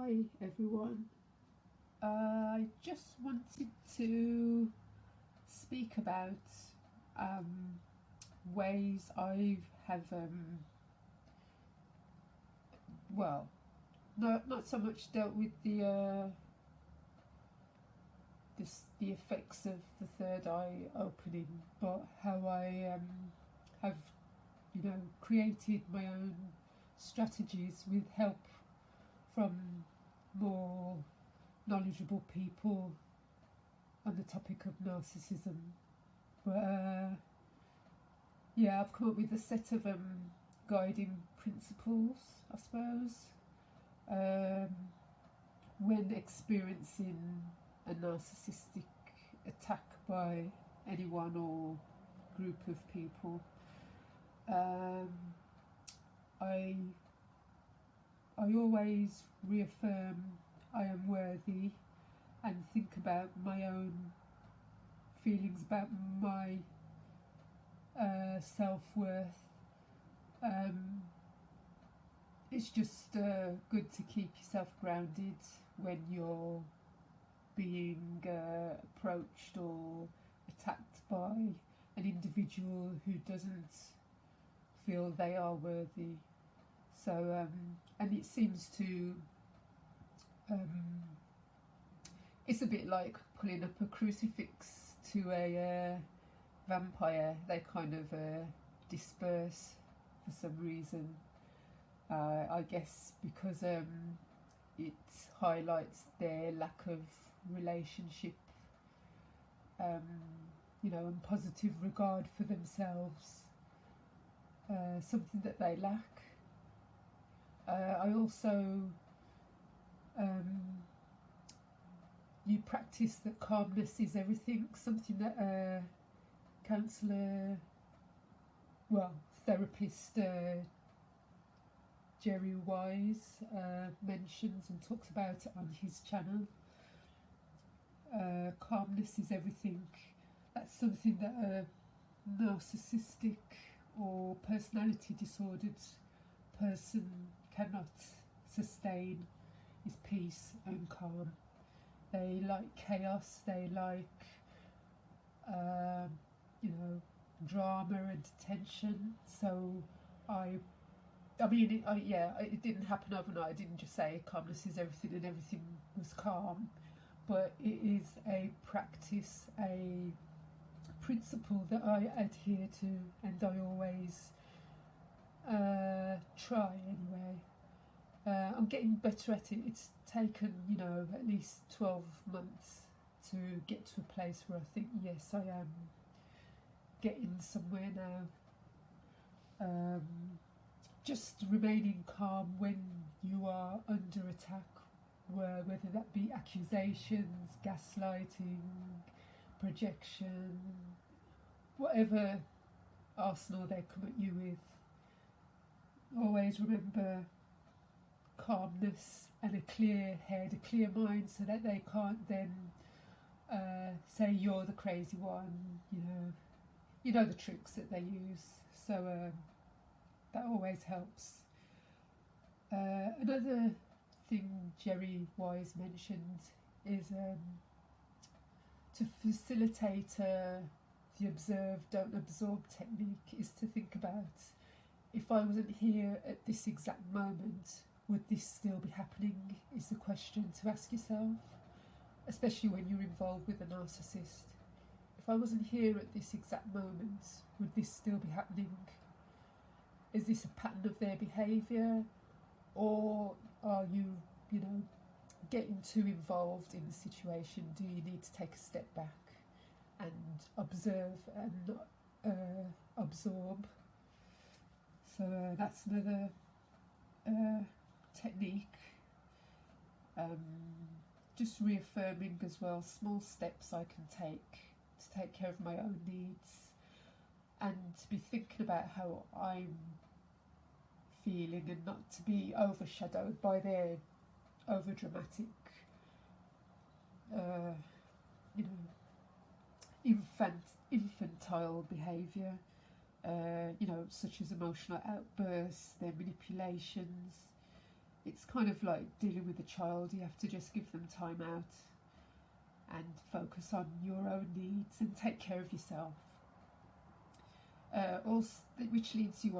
Hi everyone. I just wanted to speak about um, ways I have well, not so much dealt with the effects of the third eye opening, but how I have created my own strategies with help from more knowledgeable people on the topic of narcissism. But yeah, I've come up with a set of guiding principles, I suppose, um, when experiencing a narcissistic attack by anyone or group of people. Um, I I always reaffirm I am worthy and think about my own feelings about my self-worth. Um, it's just good to keep yourself grounded when you're being approached or attacked by an individual who doesn't feel they are worthy. So, and it seems to, it's a bit like pulling up a crucifix to a vampire. They kind of disperse for some reason. I guess because it highlights their lack of relationship, and positive regard for themselves, something that they lack. I also, you practice that calmness is everything, something that a counsellor, therapist Jerry Wise mentions and talks about it on his channel. Calmness is everything. That's something that a narcissistic or personality disordered person cannot sustain, is peace and calm. They like chaos, they like drama and tension. So it didn't happen overnight. I didn't just say calmness is everything and everything was calm, but it is a practice, a principle that I adhere to, and I always try anyway. I'm getting better at it. It's taken, at least 12 months to get to a place where I think, yes, I am getting somewhere now. Just remaining calm when you are under attack, whether that be accusations, gaslighting, projection, whatever arsenal they come at you with. Always remember calmness and a clear head, a clear mind, so that they can't then say you're the crazy one. You know the tricks that they use. So that always helps. Another thing Jerry Wise mentioned is to facilitate the observe, don't absorb technique, is to think about, if I wasn't here at this exact moment, would this still be happening, is the question to ask yourself, especially when you're involved with a narcissist. If I wasn't here at this exact moment, would this still be happening? Is this a pattern of their behaviour, or are you, getting too involved in the situation? Do you need to take a step back and observe and absorb? So that's another technique. Just reaffirming as well small steps I can take to take care of my own needs, and to be thinking about how I'm feeling and not to be overshadowed by their overdramatic infantile behaviour, such as emotional outbursts, their manipulations, it's kind of like dealing with a child. You have to just give them time out and focus on your own needs and take care of yourself. Also, which leads me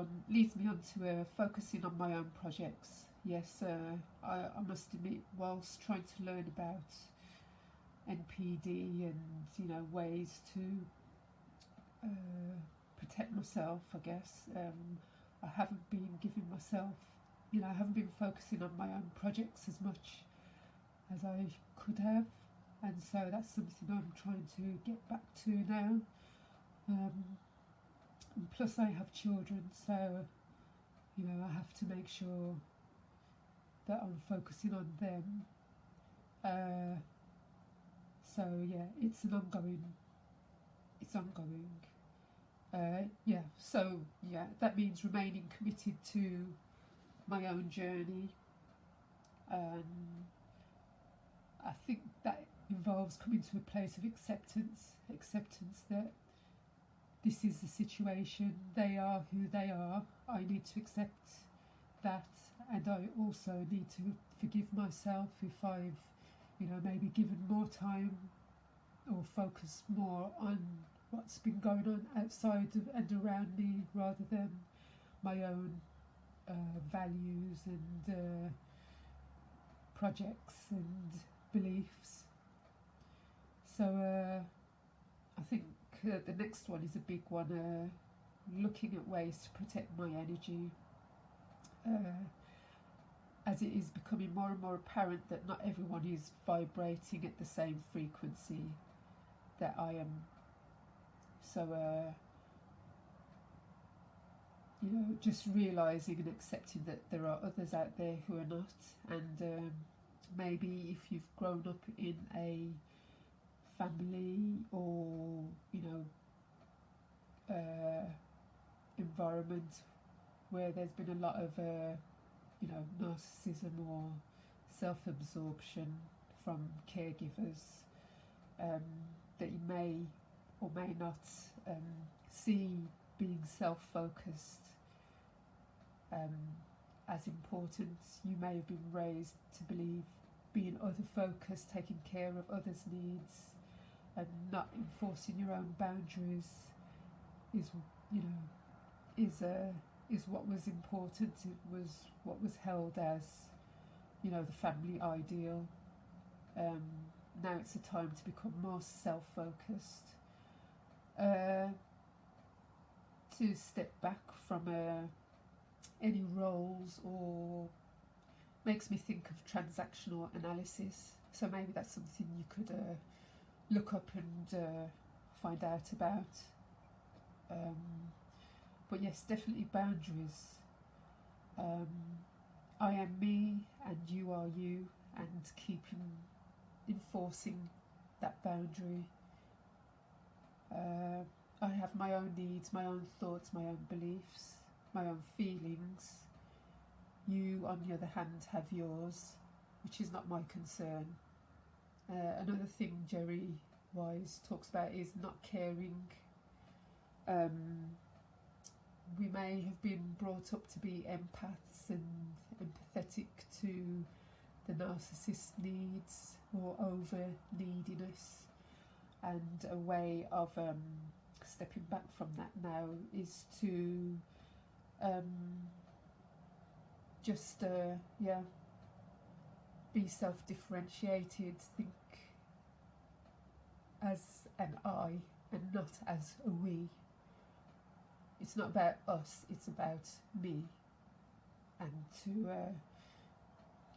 on to focusing on my own projects. Yes, I must admit, whilst trying to learn about NPD and ways to protect myself, I guess I haven't been giving myself, I haven't been focusing on my own projects as much as I could have, and so that's something I'm trying to get back to now. And plus I have children, so I have to make sure that I'm focusing on them. So yeah, it's ongoing. So that means remaining committed to my own journey. I think that involves coming to a place of acceptance that this is the situation, they are who they are, I need to accept that, and I also need to forgive myself if I've maybe given more time or focused more on what's been going on outside of and around me rather than my own values and projects and beliefs. So I think the next one is a big one, looking at ways to protect my energy, as it is becoming more and more apparent that not everyone is vibrating at the same frequency that I am. So just realising and accepting that there are others out there who are not, and maybe if you've grown up in a family or environment where there's been a lot of narcissism or self-absorption from caregivers, that you may or may not see being self-focused as important. You may have been raised to believe being other-focused, taking care of others' needs, and not enforcing your own boundaries is what was important. It was what was held as the family ideal. Now it's a time to become more self-focused, to step back from any roles, or makes me think of transactional analysis. So maybe that's something you could look up and find out about. But yes, definitely boundaries. I am me and you are you, and enforcing that boundary. I have my own needs, my own thoughts, my own beliefs, my own feelings. You, on the other hand, have yours, which is not my concern. Another thing Jerry Wise talks about is not caring. We may have been brought up to be empaths and empathetic to the narcissist's needs or over neediness, and a way of stepping back from that now is to be self-differentiated, think as an I and not as a we. It's not about us, it's about me, and to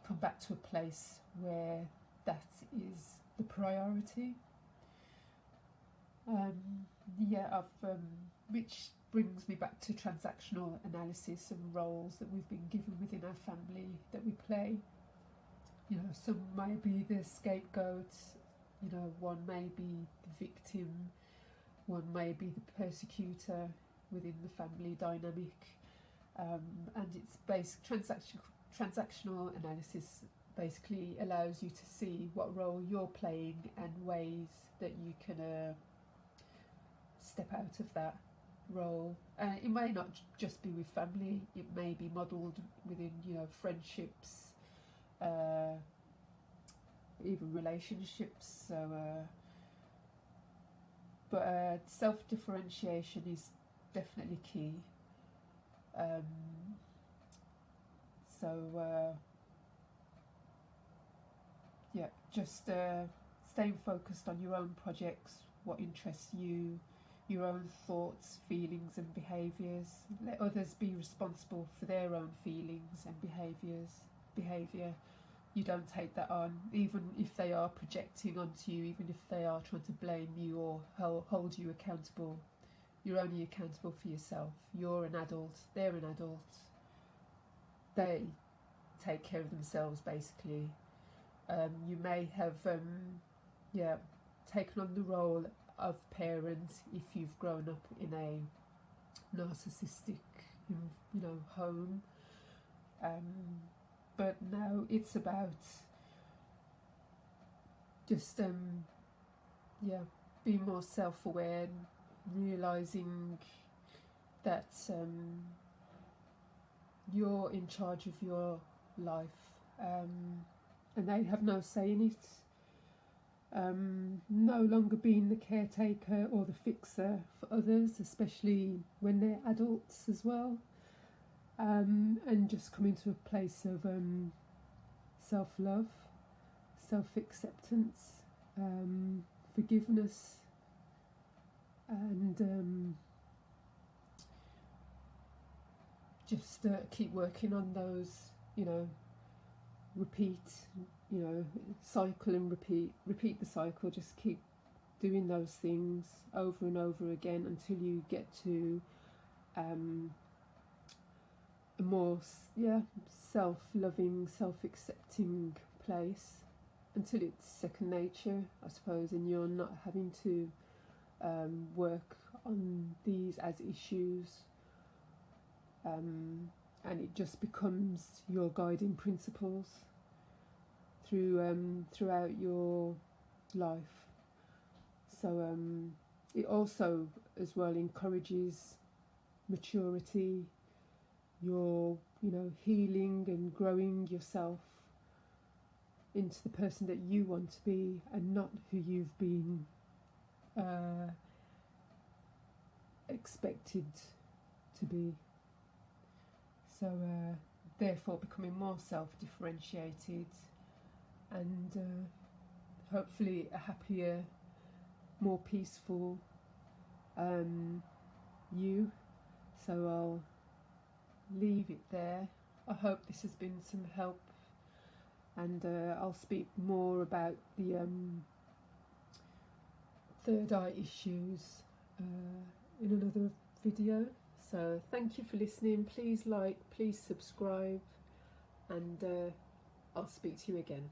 come back to a place where that is the priority. Which brings me back to transactional analysis and roles that we've been given within our family that we play. Some may be the scapegoat, one may be the victim, one may be the persecutor within the family dynamic, and it's transactional analysis basically allows you to see what role you're playing and ways that you can step out of that role. It may not just be with family, it may be modelled within friendships, even relationships. So, but self-differentiation is definitely key. So yeah, just staying focused on your own projects, what interests you, your own thoughts, feelings and behaviours. Let others be responsible for their own feelings and behaviour. You don't take that on, even if they are projecting onto you, even if they are trying to blame you or hold you accountable. You're only accountable for yourself. You're an adult, they're an adult. They take care of themselves, basically. You may have taken on the role of parent if you've grown up in a narcissistic home, but now it's about just being more self-aware, realising that you're in charge of your life, and they have no say in it. No longer being the caretaker or the fixer for others, especially when they're adults as well, and just coming to a place of self-love, self-acceptance, forgiveness, and just keep working on those, repeat, cycle and repeat the cycle. Just keep doing those things over and over again until you get to a more self-loving, self-accepting place, until it's second nature, I suppose, and you're not having to work on these as issues, and it just becomes your guiding principles throughout your life. So it also as well encourages maturity, your healing and growing yourself into the person that you want to be, and not who you've been expected to be. So therefore becoming more self-differentiated, and hopefully a happier, more peaceful you. So I'll leave it there. I hope this has been some help, and I'll speak more about the third eye issues in another video. So thank you for listening. Please like, please subscribe, and I'll speak to you again.